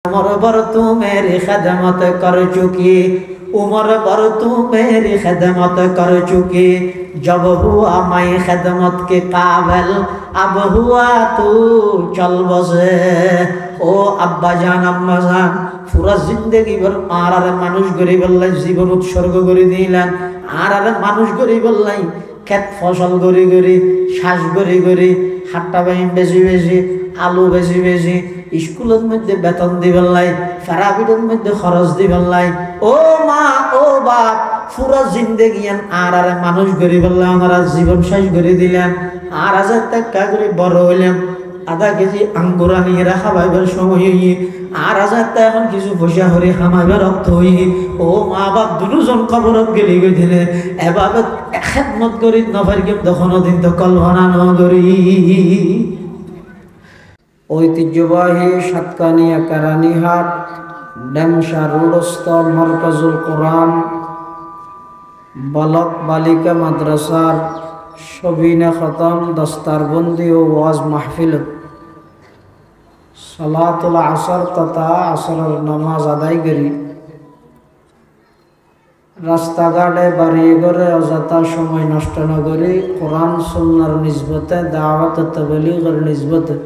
उमर भर तू मेरी खिदमत कर चुकी, उमर भर तू मेरी खिदमत कर चुकी, जब हुआ मैं खिदमत के काबिल अब हुआ तू चल बसे। ओ अब्बा जान अम्मा जान পুরা জিন্দেগি ভর আর মানুষ গরিব আল্লাহ জীবন উৎসর্গ করে দিলেন। আর মানুষ গরিব আল্লাহ ক্ষেত ফসল গড়ি গড়ি শ্বাস গড়ি গড়ি হাট্টা বাইন বেশি বেশি আলু বেশি বেশি স্কুলের মধ্যে বেতন দিবেন লাই, ফেরাপিটের মধ্যে খরচ দিবেন লাই। ও মা ও বাপ পুরা জিন্দেগি আর মানুষ গরিব আল্লাহ ওনারা জীবন শেষ করে দিলেন। 8,000 টাকা করে বড় হইলেন, আধা কেজি আঙ্গুর আনিয়ে রাখা ভাইবার সময় 8,000 টাকা এখন কিছু পয়সা হরে হামাইবার রক্ত হই। ও মা বাপ দুজন কবরত গেলি গই দিলে এভাবে খেদমত করি নফার কেম তখন দিন তো কল্পনা নগরী। ঐতিহ্যবাহী সাতকানিয়া কেরানীহাট ডেমশা রোডস্থ মরকাজুল কোরআন বালক বালিকা মাদ্রাসার সবিনা খতম দস্তারবন্দি ও ওয়াজ মাহফিল সালাতুল আসর তথা আসরের নামাজ আদায় করি রাস্তাঘাটে বাড়ি ঘরে অযথা সময় নষ্ট না করি কোরআন সুন্নাহর নিসবতে দাওয়াত তাবলীগের নিসবতে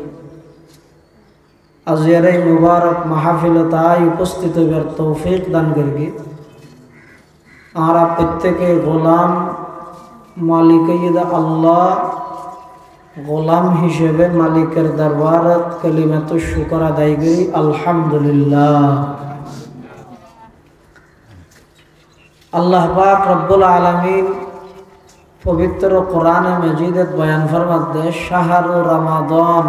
আজিয়ার এই মুবারক মাহফিলতায় উপস্থিত হবার তৌফিক দান করি। আমরা প্রত্যেকে গোলাম মালিক আল্লাহ গোলাম হিসেবে মালিকের দরবারত কালিমাতুশ শুকর আদায় করি আলহামদুলিল্লাহ। আল্লাহ পাক রব্বুল আলামিন পবিত্র কোরআনে মাজিদত বয়ান ফরমাতে শাহরু রমাদান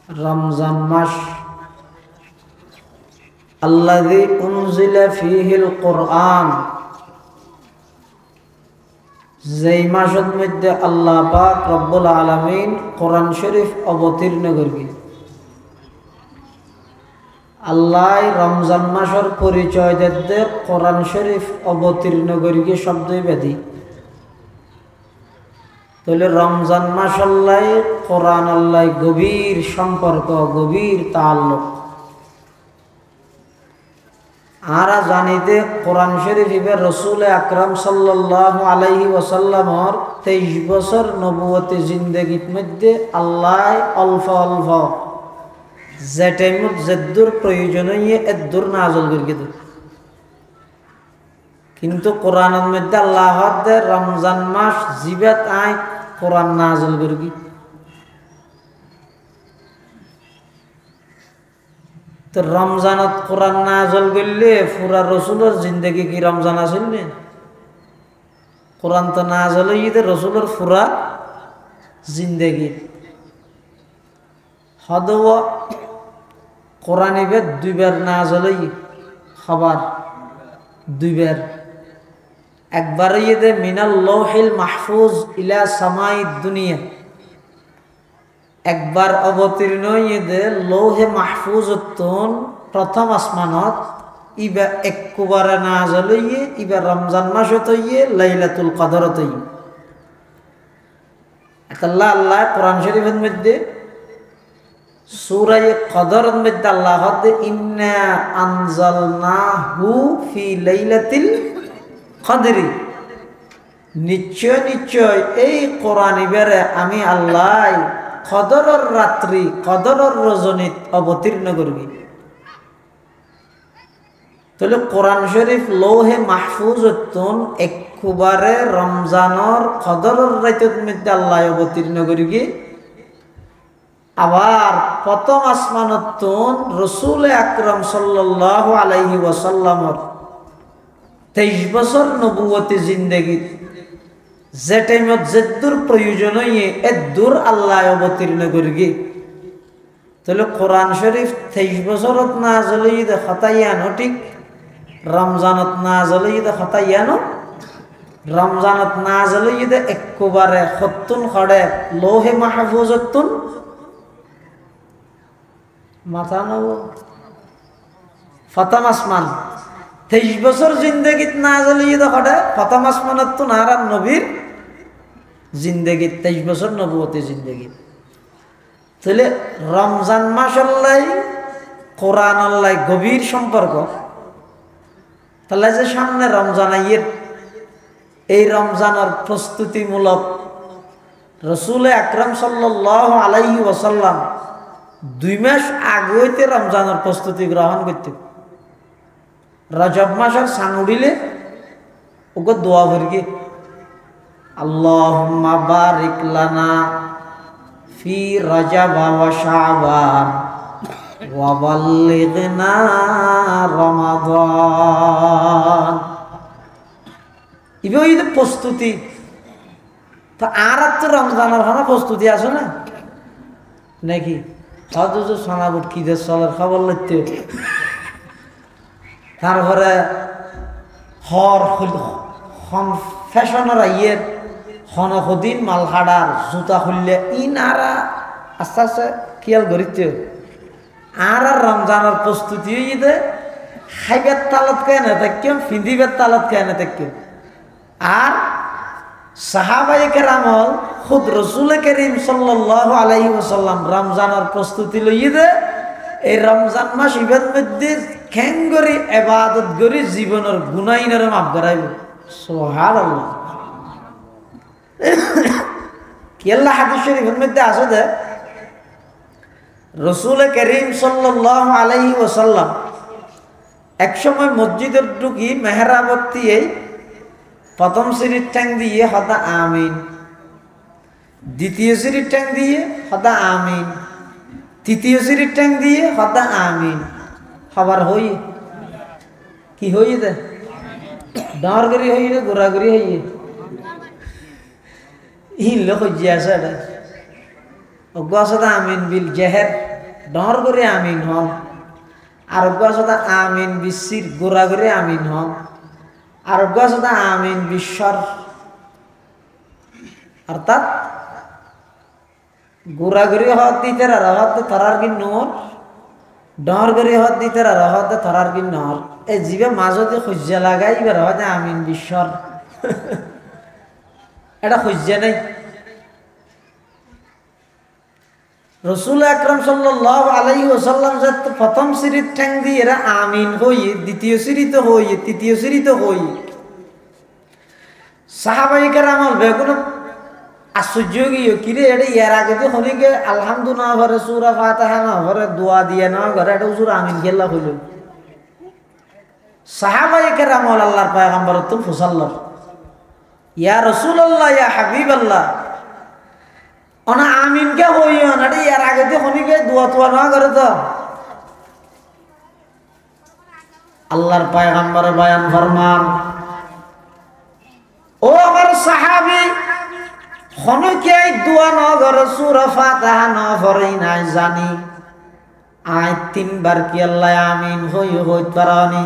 রমজান মাস আল্লাযী উনজিলা ফীহিল কোরআন, যেই মাসের মধ্যে আল্লাহ পাক রব্বুল আলামিন কোরআন শরীফ অবতীর্ণ করবে। আল্লাহ রমজান মাসের পরিচয় দিতে কোরআন শরীফ অবতীর্ণ করিকে শব্দই বেদি। তাহলে রমজান মাস আল্লাহ কোরআন আল্লাহ গভীর সম্পর্ক গভীর তাআল্লুক। আরা জানিতে কোরআন শরীফ ইবার রাসূল আকরাম সাল্লাল্লাহু আলাইহি ওয়াসাল্লামর 23 বছর নবুয়তি জিন্দেগীর মধ্যে আল্লাহ অল্প অল্প যে টাইমত যেদুর প্রয়োজন হইয়ে এদুর নাযিল করে দেন। কিন্তু কোরআনের মধ্যে আল্লাহ দে রমজান মাস জিবাত আই কোরআন নাযিল করবি। তো রমজানত কোরআন নাযিল করলে পুরা রাসূলের জিন্দেগি কি রমজান আছিল না? কোরআন তো নাযিল হইতে রাসূলের পুরা জিন্দেগি হদওয়া কোরআন ইবে দুইবার নাযিল হই খবর দুইবার। একবার ইয়ে মিনাল লৌহিল মাহফুজ ইলা সামাইদ দুনিয়া, একবার অবতীর্ণ ইয়ে লৌহে মাহফুজতুন প্রথম আসমানত ইবা একবারে নাযিল হইয়ে ইবা রমজান মাসত হইয়ে লাইলাতুল কদরত হইয়ে। আল্লাহ আল্লাহ কোরআন শরীফের মধ্যে সূরা কদরের মধ্যে আল্লাহ ইন্না আনজালনাহু ফি লাইলাতিল কদরি, নিশ্চয় নিশ্চয় এই কোরআন ইবারে আমি আল্লাহ কদরের রাত্রি কদরের রজনীত অবতীর্ণ করবি। তাহলে কোরআন শরীফ লৌহে মাহফুজতুন একবারে রমজানের কদরের রাতের মধ্যে আল্লাহ অবতীর্ণ করবি। আবার প্রথম আসমানতুন রাসূল আকরাম সাল্লাল্লাহু আলাইহি ওয়াসাল্লামর 23 বছর নবুয়তি জিন্দেগি যে টাইমত যেদুর প্রয়োজন হইয়ে এদুর আল্লাহ অবতীর্ণ করবি। তাহলে কোরআন শরীফ 23 বছরত নাযিল হইতে খতাইয়ানো ঠিক, রমজানত নাযিল হইতে খতাইয়ানো, রমজানত নাযিল হইতে একবারে খত্তুন খড়ে লৌহে মাহফুজতুন মাথা নব প্রথম আসমান 23 বছর জিন্দেগিত নাযিল হইতে খড়ে প্রথম আসমানত তো নারা নবীর জিন্দেগি 23 বছর নবুয়তি জিন্দেগি। তাহলে রমজান মাস আল্লাহ কোরআন আল্লাহ গভীর সম্পর্ক। তাহলে যে সামনে রমজান আইয়ের, এই রমজানের প্রস্তুতিমূলক রসুল আকরাম সাল্লাল্লাহু আলাইহি ওয়াসাল্লাম 2 মাস আগে হইতে রমজানের প্রস্তুতি গ্রহণ করতে। রজব মাসের সান উড়িলে ওকে দোয়া করি, আল্লাহুম্মা বারিক লানা ফি রজব ওয়া শাবান ওয়া বাল্লিগনা রমাদান। ইবে ঈদ প্রস্তুতি। তো আর তো রমজানের হনা প্রস্তুতি আছে না নাকি? অথচ সোনাবুট কি দেশ চলার খবর লিখতে, তারপরে হর ফ্যাশনের আইয়ের হনদিন মালহাডার জুতা খুললে ইনারা আস্তে আস্তে খেয়াল করিতে। আর রমজানের প্রস্তুতি ঈদে খাইবার তালত কে না থাকি, ফিন্দিবার তালত কে না থাকি। আর সাহাবায়ে কেরামল খুদ রসুল করিম সাল্লাল্লাহু আলাইহি ওয়াসাল্লাম রমজানের প্রস্তুতি লইয়ে এই রমজান মাস ইবের মধ্যে খ্যাং করি ইবাদত করি জীবনের গুনাইনের মাফ করাইব। সুবহানাল্লাহ। কি আল্লাহ হাদিস শরীফের মধ্যে আছে যে রসুল করিম সাল্লাল্লাহু আলাইহি ওয়াসাল্লাম একসময় মসজিদের ঢুকি মেহরাবতী এই প্রথম সিঁড়ির ঠ্যাং দিয়ে হদা আমিন, দ্বিতীয় সিঁড়ির ঠ্যাং দিয়ে হদা আমিন, তৃতীয় সিঁড়ির ঠ্যাং দিয়ে হদা আমিন। খবর হই কি হই দে ডরগরি হই রে গোড়াগরি হই হিল হইয়া আছে এটা অজ্ঞাসদা আমিন বিল জেহের ডর করে আমিন হন, আর অজ্ঞাসদা আমিন বিশির গোড়াগরি আমিন হন, আর অজ্ঞাসদা আমিন বিশ্বর। অর্থাৎ গোড়াগরি হত দিতে রহত থরার কি নর, ডর গরি হত দিতে রহত থরার কি নর। এই জীবে মাজতে খুঁজা লাগাই এবার হতে আমিন বিশ্বর এটা খুঁজা নাই। রসুল আকরাম সাল্লাল্লাহু আলাইহি ওয়াসাল্লাম যে প্রথম সিঁড়ির ঠ্যাং দিয়ে এরা আমিন হই, দ্বিতীয় সিঁড়িতে হই, তৃতীয় সিঁড়িতে হই। সাহাবায়ে কেরামল বেগুন আশ্চর্য গিয়ে কিরে এটা এর আগে তো হলিকে আলহামদুলিল্লাহ ঘরে সূরা ফাতিহা না ঘরে দোয়া দিয়ে না ঘরে এটা হুজুর আমিন গেল্লা হইল। সাহাবায়ে কেরামল আল্লাহর পয়গম্বর তো ফুসাল্লাহ ইয়া রাসূলুল্লাহ ইয়া হাবিবাল্লাহ অনা আমিন কে হইও না এটা এর আগে তো হলিকে দোয়া তোয়া না করে তো। আল্লাহর পয়গম্বর বয়ান ফরমান, ও আমার সাহাবী হনকে দোয়া ন করে সূরা ফাতিহা ন পড়ি নাই জানি আই 3 বার কি আল্লাহ আমিন হইত পারানি।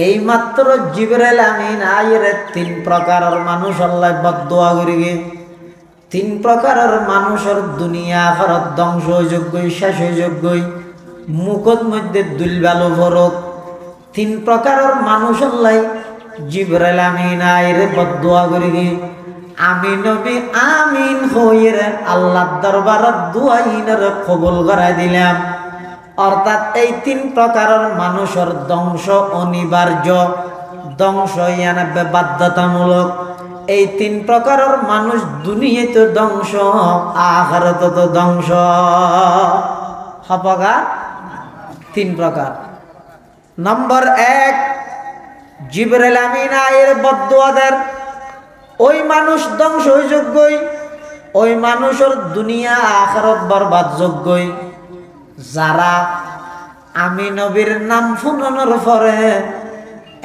এই মাত্র জিবরাইল আমিন আইরে 3 প্রকারের মানুষ আল্লাহ বদদোয়া করিগে। 3 প্রকারের মানুষের দুনিয়া আখিরাত ধ্বংস হইযোগ্যই শেষ হইযোগ্যই মুখত মধ্যে দুলবালো ভরত। 3 প্রকারের মানুষ আল্লাহ জিবরাইল আমিন আইরে বদদোয়া করিগে। আমি নবী আমিন হইরে আল্লাহর দরবারত দুআইনের কবুল করাই দিলাম। অর্থাৎ এই 3 প্রকারের মানুষের ধ্বংস অনিবার্য, ধ্বংস ইয়ানা বাধ্যতামূলক। এই 3 প্রকারের মানুষ দুনিয়াতে ধ্বংস, আখিরাতে তো ধ্বংস হপগা। 3 প্রকার। নম্বর 1 জিবরাইল আমিন আইরে বদদোয়া দেন, ওই মানুষ ধ্বংস হইযোগ্যই, ওই মানুষের দুনিয়া আখিরাত বরবাদ যোগ্যই যারা আমি নবীর নাম শুনানোর পরে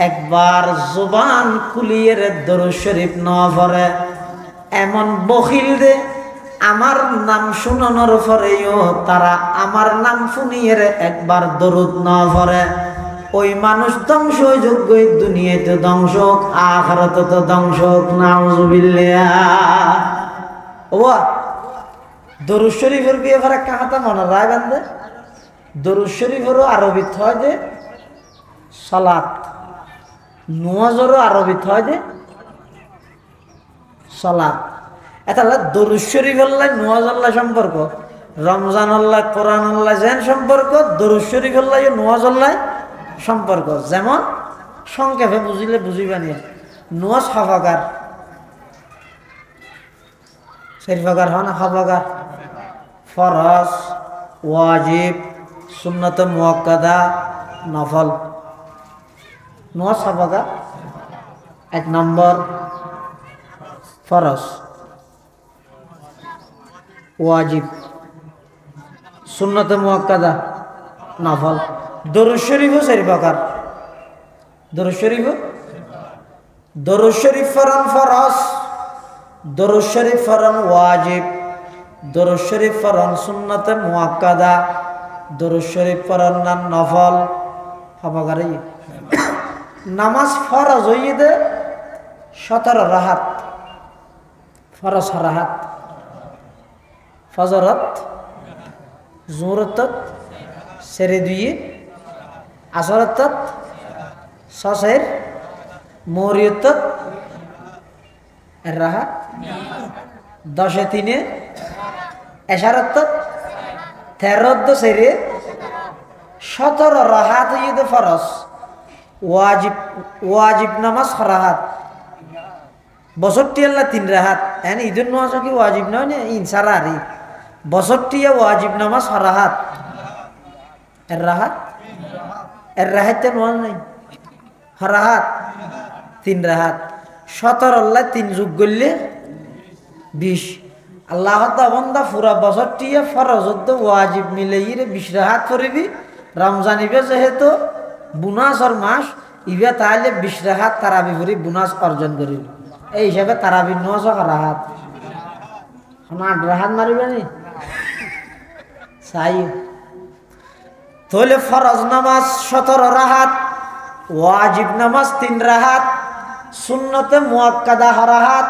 একবার জবান খুলিয়ে দরুদ শরীফ ন পড়ে। এমন বখিল দে আমার নাম শুনানোর পরেও তারা আমার নাম শুনিয়ে একবার দরুদ ন পড়ে। ওই মানুষ ধ্বংস যোগ্যই, দুনিয়াতে ধ্বংস আখিরাতে তো ধ্বংস। নাউজুবিল্লাহ। ওয়া দরুদ শরীফের ব্যাপারে কাহাতা মনে রায় বান্ধে। দরুদ শরীফেরও আরবি হয় যে সালাত, নামাজেরও আরবি হয় যে সালাত। এটা দরুদ শরীফ আল্লাহ নামাজ আল্লাহ সম্পর্ক রমজান আল্লাহ কোরআন আল্লাহ যেন সম্পর্ক দরুদ শরীফ আল্লাহ নওয়াজ আল্লাহ সম্পর্ক যেমন সংক্ষেপে বুঝিলে বুঝিবানি নওয়াজ হাফাকার শরীফাকার হন হাফাকার ফরজ ওয়াজিব সুন্নত মুআক্কাদা নফল নওয়াজ হাফাকার এক নম্বর ফরজ ওয়াজিব সুন্নত মুআক্কাদা নফল দরুদ শরীফ শরীফাকার দরুদ শরীফ ফরন ফরজ দরুদ শরীফ ফরন ওয়াজিব দরুদ শরীফ ফরন সুন্নত মুআক্কাদা দরুদ শরীফ ফরন নফল হাফাকারে নামাজ ফরজ হইয়ে দে 17 রাহাত ফরজ রাহাত ফজরত জোহরত সেরে দুইয়ে আসরত সসের মরিয়ত রাহাত 10-3 এশারত 13 সেরে 17 রাহাত হইয়ে ফরজ ওয়াজিব নামাজ রাহাত 62 আল্লাহ 3 রাহাত এনে ঈদের নামাজ কি ওয়াজিব নয় না ইনসারারি 62 ওয়াজিব নামাজ রাহাত এর রাহাতে নামাজ নাই রাহাত 3 রাহাত 17 আল্লাহ 3 যোগ করলে 20 আল্লাহ বান্দা পুরা 62 ফরজ ওয়াজিব মিলাইরে 20 রাহাত পড়বি রমজান ইবে যেহেতু বুনাসর মাস ইবে তাহলে 20 রাহাত তারাবি পড়ি বুনাস অর্জন করিল এই হিসাবে তারাবি নামাজ রাহাত 8 রাহাত মারিবে নি চাই তাহলে ফরজ নামাজ 17 রাহাত ওয়াজিব নামাজ 3 রাহাত সুন্নতে মুআক্কাদা রাহাত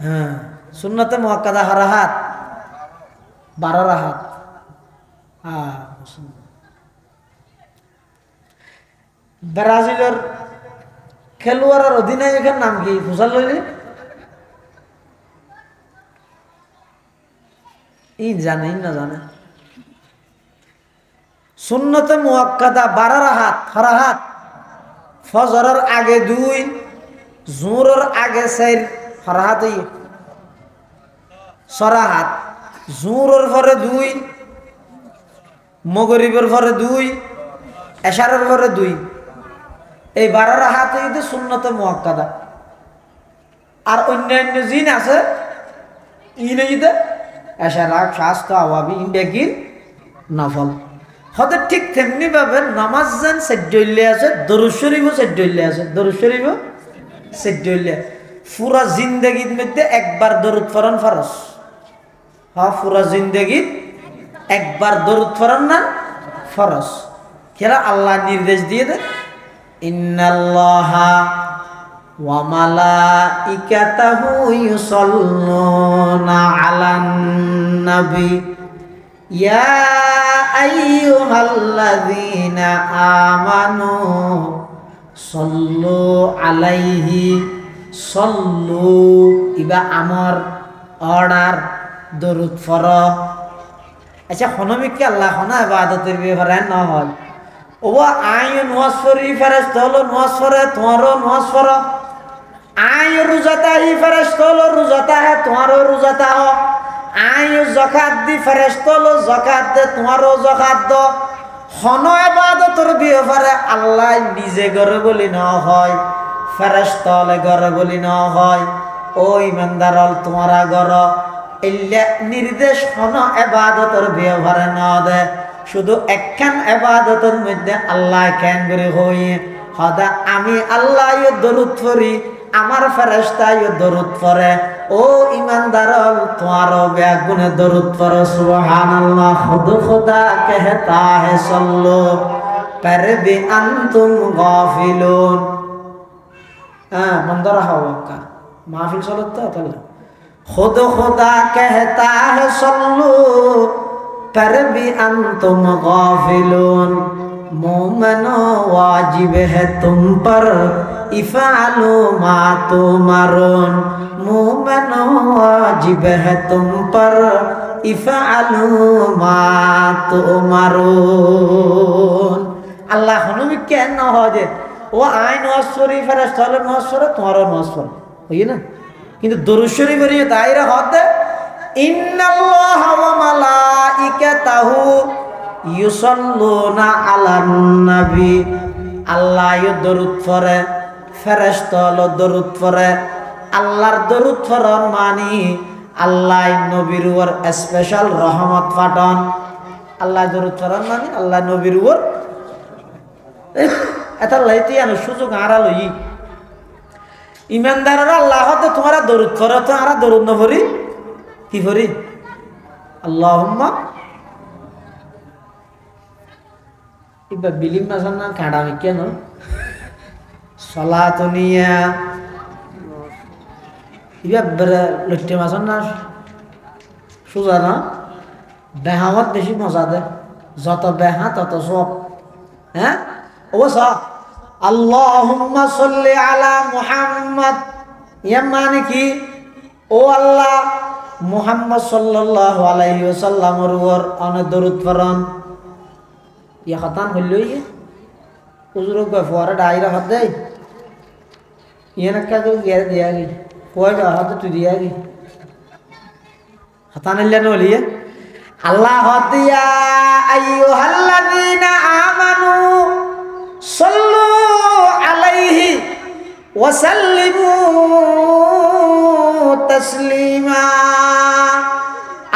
হ্যাঁ সুন্নতে মুআক্কাদা রাহাত 12 রাহাত ব্রাজিলের খেলোয়াড়ের অধিনায়কের নাম কি ফুসাল লইলি জানে না জানে সুন্নতে মুআক্কাদা 12 রাহাত রাহাত ফজরের আগে 2 জোহরের আগে 4 রাহাত হই সরাহাত জোহরের পরে 2 মাগরিবের পরে 2 এশারের পরে 2 এই 12 রাহাত হইতে সুন্নতে মুআক্কাদা আর অন্যান্য জিন আছে ইনইতে এশারা শাস্তা আওয়াবি ইনডেকির নফল হতে ঠিক তেমনি ভাবে নামাজ জান সেজইলে আছে দরুদ শরীফও সেজইলে আছে দরুদ শরীফও সেজইলে পুরা জিন্দেগীর মধ্যে একবার দরুদ পড়ন ফরজ হ্যাঁ পুরা জিন্দেগীর একবার দরুদ পড়ন না ফরজ কেরা আল্লাহ নির্দেশ দিয়ে দেয় ইন্নাল্লাহা ওয়া মালাইকাতাহু ইউসাল্লুনা আলান নবী ইয়া আইয়ুহাল্লাযীনা আমানু সাল্লু আলাইহি সাল্লু ইবা আমর অর্ডার দরুদ পড়ো আচ্ছা হনমিকে আল্লাহ হনা ইবাদতের ব্যাপারে না হয় ও আয় নামাজ পড়ি ফেরেশতা হলো নামাজ পড়ে তোমারও নামাজ পড়ো আয় রোজাতা হি ফেরেশতা হলো রোজাতা হে তোমারও রোজাতা হো আয় যাকাত দি ফেরেশতা হলো যাকাত দে তোমারও যাকাত দো হন ইবাদতের ব্যাপারে আল্লাহ নিজে করে বলি না হয় ফেরেশতা হলে করে বলি না হয় ও ইমানদার হল তোমারা গর ইল্লা নির্দেশ হন ইবাদতের ব্যাপারে না দে শুধু একখান ইবাদতের মধ্যে আল্লাহ কেন করে হই হদা আমি আল্লাহ দরুদ পড়ি আমার ফেরেশতা দরুদ পড়ে ও ইমানদার তোমারও বেগুনে দরুদ পড়ো সুবহানাল্লাহ খুদ খুদা कहता है सल्लो पर भी अंतुम गाफिलून मंदर हवा का माफिल चलता है खुद खुदा कहता है सल्लो पर भी अंतुम गाफिलून मोमनो वाजिब है तुम पर इफ़ालु मा तुमरून मोमनो वाजिब है तुम पर इफ़ालु मा तुमरून अल्लाह हनुमी क्या न हो जे वो आइन वास्वरी फरिश्ता वाले वास्वर तुम्हारा वास्वर होइए ना किंतु दुरूद शरीफेर ये दायरा होते इन्नल्लाह व मलाइकातहु युसल्लूना अलन नबी अल्लाह यो दरूद पढ़े फरिश्ता लो दरूद पढ़े अल्लाहर दरूद पढ़न मानी अल्लाह नबीर ऊपर स्पेशल रहमत पाठान अल्लाह दरूद पढ़न मानी अल्लाह नबीर ऊपर एता लाइती आनो सुजुग आरा लई ईमानदाररा अल्लाह तो तुम्हारा दरूद पढ़ो तो आरा दरूद न पढ़ी की पढ़ी अल्लाहुम्मा इबा बिलिम मासना काडा में क्या न सलातुनिया इबा बर लट्टे मासना सुजाना बेहावत बेशी मजा दे ज़ाता बेहा ताता सोप हैं वो सा अल्लाहुम्मा सल्ली अला मुहम्मद ये माने कि ओ अल्लाह मुहम्मद सल्लल्लाहु अलैहि वसल्लम और अने दरूद पढ़न ये खतान हो लो ये उज़रों का फुआरा डायरा हद है ये न क्या तो गैर दिया गई फुआरा हद तो दिया गई खतान ले नो लिए अल्लाह हदिया अय्युहल्लज़ीना आमनू सल्लु अलैहि वसल्लिमू तस्लीमा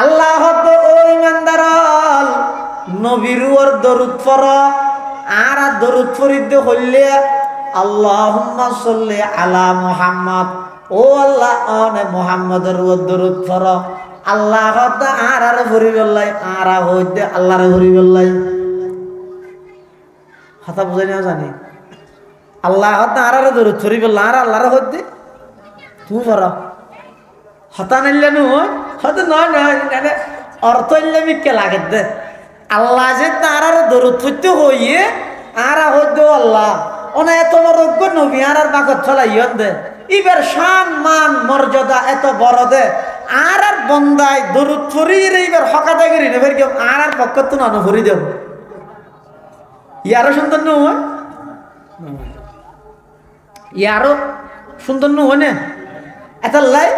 अल्लाह तो ओ ईमानदारल नबीर और दरूद पढ़ो आरा दरूद पढ़िते हल्ले अल्लाहुम्मा सल्ली अला मुहम्मद ओ अल्लाह आने मुहम्मदर और दरूद पढ़ो अल्लाह तो आरा रे भरी बेल्लाई आरा होइते अल्लाह रे भरी बेल्लाई हता बुझाई ना जाने अल्लाह तो आरा रे दरूद पढ़ी बेल्ला आरा अल्लाह रे होइते तू पढ़ो हता नल्ले नु हता ना ना ना अर्थ इल्ले मिक्के लागे दे अल्लाह जे तारार दरूद पढ़ते होइए आरा होइते अल्लाह ओने एत बड़ रज्ञ नबी आरार बाकत चलाइयन दे इबर शान मान मर्यादा एत बड़ दे आरार बन्दाय दरूद पढ़ी रे इबर हकादागिरी ने फिर केम आरार पक्कत तो ना भरी देब यारो सुंदर न हो यारो सुंदर न हो ने एत लाई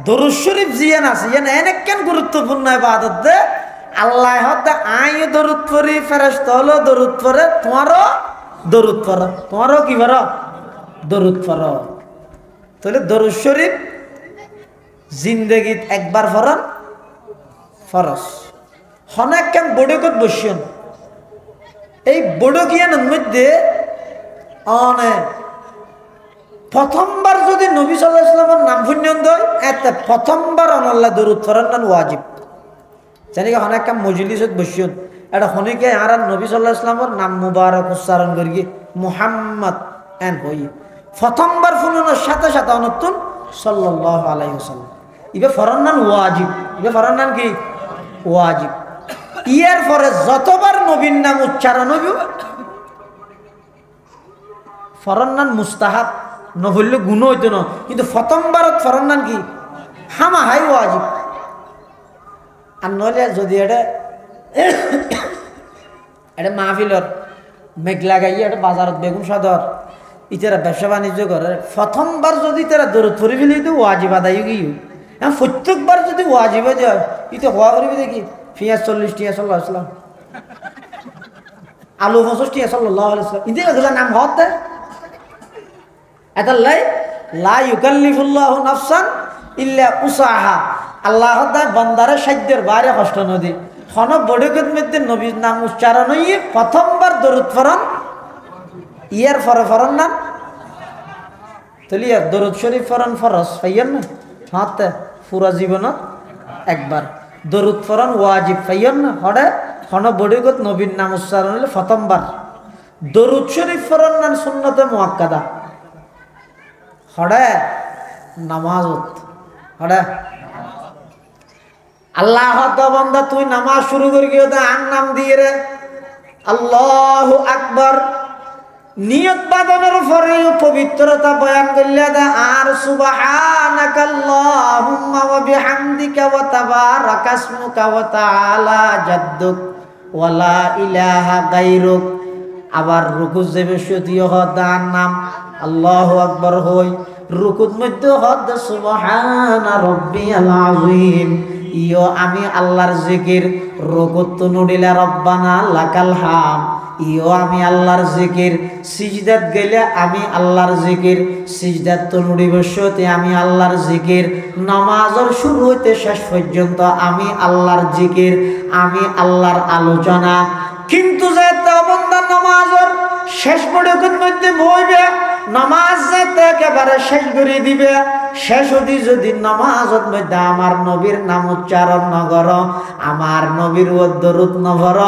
दरूद शरीफ जियान আছে ইয়ান অনেকখান গুরুত্বপূর্ণ ইবাদত দে আল্লাহ হতে আই দরুদ পড়ি ফেরেশতা হলো দরুদ পড়ে তোমারও দরুদ পড়ো তোমারও কি পড়ো দরুদ পড়ো তাহলে দরুদ শরীফ জিন্দেগীত একবার পড়ন ফরজ অনেকখান বড়কত বসিয়ন এই বড়কিয়ানের মধ্যে অনেক প্রথমবার যদি নবী সাল্লাল্লাহু আলাইহি ওয়াসাল্লামের নাম শুনিয়ন দয় এতে প্রথমবার আল্লাহ দরুদ পড়ন না ওয়াজিব জানি কি অনেক কাম মজলিসত বসিয়ন এটা হনিকে আর নবী সাল্লাল্লাহু আলাইহি ওয়াসাল্লামের নাম মুবারক উচ্চারণ করি মুহাম্মদ এন হই প্রথমবার শুনানোর সাথে সাথে নতুন সাল্লাল্লাহু আলাইহি ওয়াসাল্লাম ইবে ফরনান ওয়াজিব ইবে ফরনান কি ওয়াজিব ইয়ার পরে যতবার নবীর নাম উচ্চারণ হইব ফরনান মুস্তাহাব নহলে গুণ হইতো না কিন্তু প্রথমবারত ফরনান কি হামা হাই ওয়াজিব আর নইলে যদি এটা মাহফিলর মেঘ লাগাইয়া এটা বাজারত বেগুন সদর ইতারা ব্যবসা বাণিজ্য করে প্রথমবার যদি তারা দরুদ পড়ি ফেলি তো ওয়াজিব আদায় গিয়ে হ্যাঁ প্রত্যেকবার যদি ওয়াজিব যায় ইতে হওয়া করবি দেখি পেঁয়াজ 40 টিয়া সাল্লাল্লাহু আলাইহি ওয়াসাল্লাম আলু 25 টিয়া সাল্লাল্লাহু আলাইহি ওয়াসাল্লাম ইতে এগুলা নাম হতে এটা লা ইউকাল্লিফুল্লাহু নাফসান ইল্লা উসাহা আল্লাহ তাআলা বান্দারে সাধ্যের বাইরে কষ্ট নদী খন বড়কত মধ্যে নবীর নাম উচ্চারণ হইয়ে প্রথমবার দরুদ পড়ন ইয়ার পরে পড়ন না তাহলে দরুদ শরীফ পড়ন ফরজ পাইয়েন না হাতে পুরা জীবনত একবার দরুদ পড়ন ওয়াজিব পাইয়েন না হড়ে খন বড়কত নবীর নাম উচ্চারণ হলে প্রথমবার দরুদ শরীফ পড়ন না সুন্নতে মুআক্কাদা হড়ে নামাজত হড়ে আল্লাহ তো বান্দা তুই নামাজ শুরু করি গিয়ে আন নাম দিয়ে রে আল্লাহু আকবার নিয়ত বাঁধানোর পরে পবিত্রতা বয়ান করলে আর সুবহানাকাল্লাহুম্মা ওয়া বিহামদিকা ওয়া তাবারাকা ইসমুকা ওয়া তাআলা জাদ্দুক ওয়া লা ইলাহা গায়রুক। আবার রুকু যে বেশিও হদার নাম আল্লাহু আকবার হই, রুকুর মধ্যে হদ সুবহানা রাব্বিয়াল আযীম, ইয়ো আমি আল্লাহর জিকির। রুকুত তো নুডিলা রব্বানা লাকাল হাম, ইয়ো আমি আল্লাহর জিকির। সিজদাত গেলে আমি আল্লাহর জিকির, সিজদাত তো নুডি বসতে আমি আল্লাহর জিকির। নামাজের শুরু হইতে শেষ পর্যন্ত আমি আল্লাহর জিকির, আমি আল্লাহর আলোচনা। কিন্তু যেতে বন্দা নামাজের শেষ পর্যন্ত মধ্যে বইবে, নামাজ যেতে একেবারে শেষ করে দিবে, শেষ হদি যদি নামাজের মধ্যে আমার নবীর নাম উচ্চারণ নগর, আমার নবীর দরুদ নভর,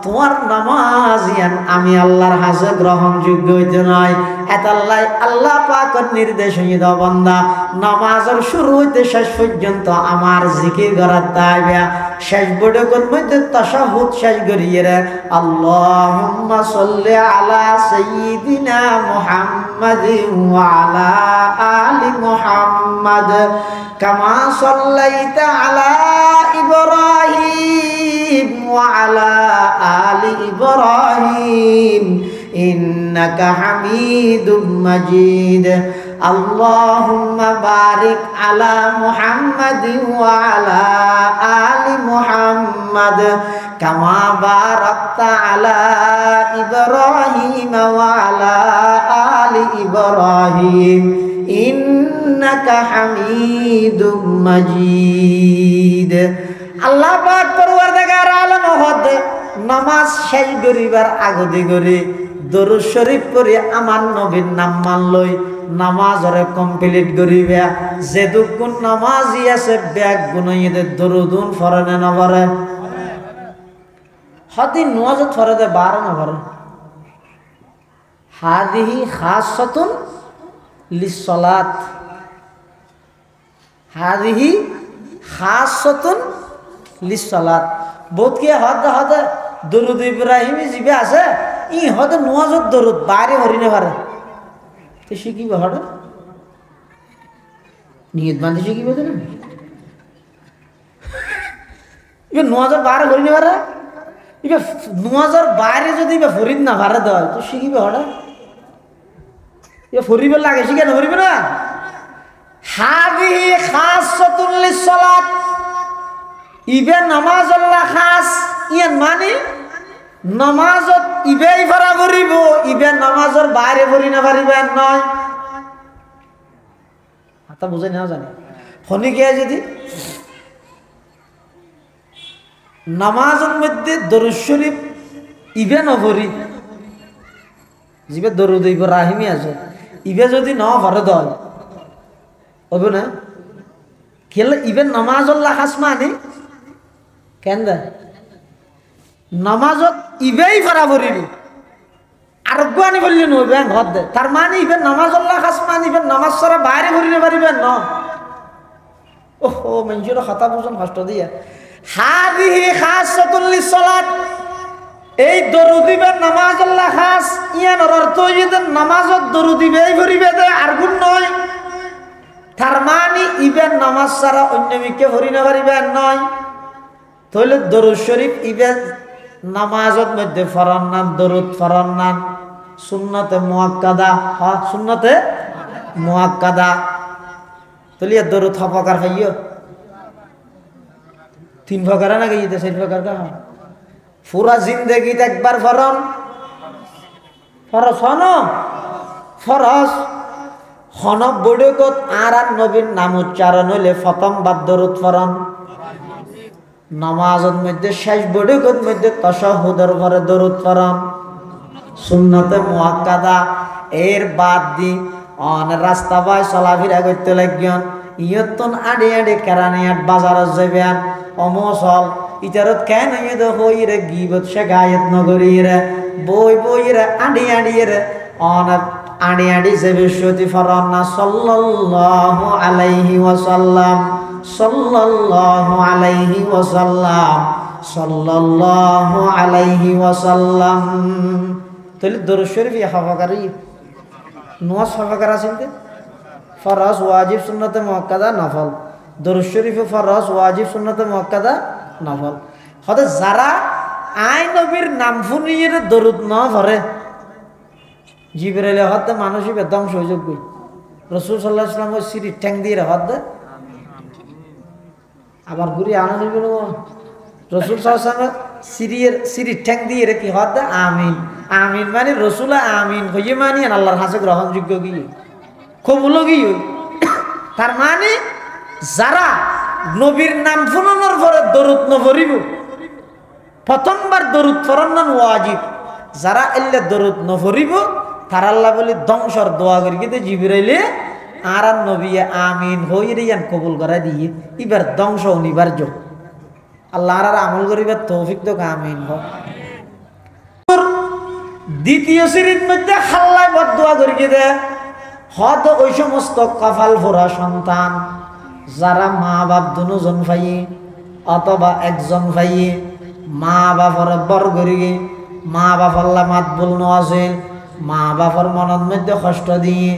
তোমার নামাজ ইয়ান আমি আল্লাহর হাজে গ্রহণযোগ্য হইতে নয়। এতাল্লাই আল্লাহ পাকের নির্দেশ হইদ বান্দা নামাজের শুরু হইতে শেষ পর্যন্ত আমার জিকির করার তাইবা। শেষ বড়কর মধ্যে তাশাহুদ শেষ করিয়ে রে আল্লাহুম্মা সাল্লি আলা সাইয়্যিদিনা মুহাম্মাদিন ওয়া আলা আলি মুহাম্মাদ কামা সাল্লাইতা আলা ইব্রাহিম ওয়া আলা আলি ইব্রাহিম ইন্নাকা হামিদুম মাজিদ। আল্লাহুম্মা বারিক আলা মুহাম্মাদিন ওয়া আলা আলি মুহাম্মাদ কামা বারাকতা আলা ইব্রাহিম ওয়া আলা আলি ইব্রাহিম ইন্নাকা হামিদুম মাজিদ। আল্লাহ পাক পরওয়ারদিগার আলম হদ নামাজ শেষ করিবার আগদি করে দরুদ শরীফ পড়ে আমার নবীর নাম মানলই নামাজরে কমপ্লিট করিবে। যে দুগুণ নামাজি আছে ব্যাগ গুনাইদের দরুদুন ফরনে না পড়ে, হদিন নামাজত ফরদে বার না পড়ে। হাদিহি খাসাতুন লিসসালাত, হাদিহি খাসাতুন লিসসালাত। বহুত কি হদ হদ দরুদ ইব্রাহিমী জিবে আছে, ই হদ নামাজত দরুদ বাইরে হরিনে পারে তো শিখিবে হড় নিয়ত বাঁধে শিখিবে তো না। এবার নামাজের বাইরে হরিনে পারে, এবার নামাজের বাইরে যদি ফরিদ না ভাড়া দেয় তো শিখিবে হড়, এবার ফরিবে লাগে শিখে না ফরিবে না। হাদিহি খাসাতুন লিসসালাত, ইবে নামাজ আল্লাহ খাস ইয়ান মানে নামাজত ইবেই ভরা করিব, ইবে নামাজের বাইরে ভরি না পারিবেন নয়। হাতা বুঝাই না জানি খনিকে যদি নামাজের মধ্যে দরুদ শরীফ ইবে নভরি, জিবে দরুদ ইব্রাহিমী আছে, ইবে যদি ন ভরে দয় হবে না। খেলে ইবে নামাজ আল্লাহ খাস মানে কেন দে নামাজত ইবেই ফরা ভরিব আরোগ্য আনি বললি নবে ঘর দে, তার মানে ইবেন নামাজ আল্লাহ খাস মানে ইবেন নামাজ সারা বাইরে ভরিতে পারিবেন ন। ওহো মানুষের খাতা বুঝুন কষ্ট দিয়া। হাদিহি খাসাতুন লিসসালাত, এই দরুদ ইবেন নামাজ আল্লাহ খাস ইয়ান অর্থ ইবেন নামাজত দরুদ ইবেই ভরিবে দে আর গুণ নয়। তার মানে ইবেন নামাজ সারা অন্য মিকে ভরিতে পারিবেন নয়। তাহলে দরুদ শরীফ ইবেন নামাজত মধ্যে ফরন নাম দরুদ ফরন নাম সুন্নতে মুআক্কাদা, হ্যাঁ সুন্নতে মুআক্কাদা। তাহলে দরুদ হ প্রকার পাইও, তিন প্রকার না গিয়ে চার প্রকার কা পুরা জিন্দেগিতে একবার ফরন ফরস হন ফরস হন বড়কত আর নবীর নাম উচ্চারণ হইলে প্রথম বাদ দরুদ ফরন। নামাজের মধ্যে শেষ বড়কত মধ্যে তাশাহুদের পরে দরুদ ফরন সুন্নতে মুআক্কাদা। এর বাদ দি অন রাস্তা বাই চলাফেরা করতে লাগবেন, ইয়তন আড়ে আড়ে কেরানিয়াট বাজারত যাবেন অমসল ইতারত কেন হই রে গিবত শেখায়ত নগরী রে বই বই রে আড়ি আড়ি রে অন আড়ি আড়ি যাবে সতি ফরন না সাল্লাল্লাহু আলাইহি ওয়াসাল্লাম সাল্লাল্লাহু আলাইহি ওয়াসাল্লাম সাল্লাল্লাহু আলাইহি ওয়াসাল্লাম। তাহলে দরুদ শরীফ হাফাকারি নওয়াজ হাফাকার আছেন তে ফরজ ওয়াজিব সুন্নাতে মুআক্কাদা নফল। দরুদ শরীফ ফরজ ওয়াজিব সুন্নাতে মুআক্কাদা নফল। হতে যারা আই নবীর নাম শুনিয়ে দরুদ ন পড়ে জিবরাইলে হতে মানুষই ধ্বংস হয়ে যাবে। রাসূল সাল্লাল্লাহু আলাইহি ওয়াসাল্লাম সিরি ঠ্যাং দিয়ে হতে আবার ঘুরি আনা যাবে না। রসুল সাল্লাল্লাহু আলাইহি ওয়াসাল্লাম সিরি ঠ্যাং দিয়ে কি হতে আমিন। আমিন মানে রসুল আমিন হইয়ে মানি আল্লাহর হাতে গ্রহণযোগ্য কি কবুল কি। তার মানে যারা নবীর নাম শুনানোর পরে দরুদ ন পড়িব, প্রথমবার দরুদ পড়ান ওয়াজিব। যারা এলে দরুদ ন পড়িব তার আল্লাহ বলে ধ্বংসর দোয়া করি কিন্তু জিবরাইলে আর নবী আমিন হইয়ে ইয়ান কবুল করা দিয়ে এবার ধ্বংস অনিবার্য। আল্লাহ আর আমল করিবার তৌফিক তো আমিন। দ্বিতীয় শ্রেণীর মধ্যে হাল্লায় বদদুয়া করি দে হয়তো ওই সমস্ত কপাল ফোরা সন্তান যারা মা বাপ দুজন ভাইয়ে অথবা একজন ভাইয়ে মা বাপর বর করি মা বাপ আল্লাহ মাত বলনো আছে মা বাপর মনের মধ্যে কষ্ট দিয়ে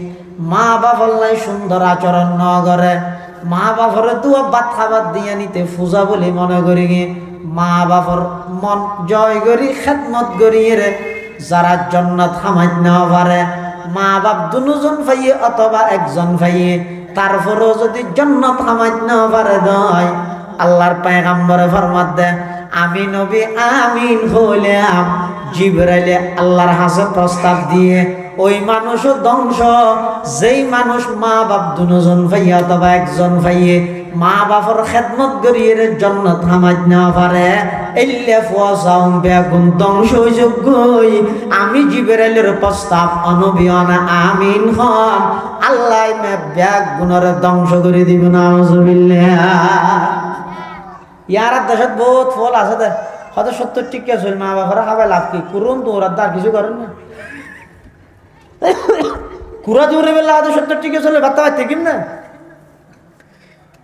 মা বাপ আল্লাহ সুন্দর আচরণ ন করে মা বাপরে দুয়া ভাত খাবার দিয়ে নিতে ফুজা বলে মনে করি মা বাপর মন জয় করি খেদমত করি রে যারা জান্নাত হামাই না পারে মা বাপ দুজন ভাইয়ে অথবা একজন ভাইয়ে তারপরেও যদি জান্নাত হামাই না পারে দয় আল্লাহর পয়গম্বরে ফরমাত দে আমি নবী আমিন হইলাম। জিবরাইলে আল্লাহর হাতে প্রস্তাব দিয়ে ওই মানুষও ধ্বংস যেই মানুষ মা বাপ দুজন ভাইয়া অথবা একজন ভাইয়ে মা বাপর খেদমত করিয়ে জান্নাত হামাই না পারে এলে ফুয়াসাউম বেগুন ধ্বংস যোগ্যই। আমি জিবরাইলের প্রস্তাব অনবিয়না আমিন হন আল্লাহ মে বেগুনের ধ্বংস করে দিব না। আউযুবিল্লাহ। ইয়ার দেশত বহুত ফল আছে দে হয়তো 70 টিকা চল মা বাপরা খাবে লাভ কি করুন তো ওরা আর কিছু করেন না। কুড়া দূরে বেলা হয়তো 70 টিকা চলে ভাত পাইতে কিন না।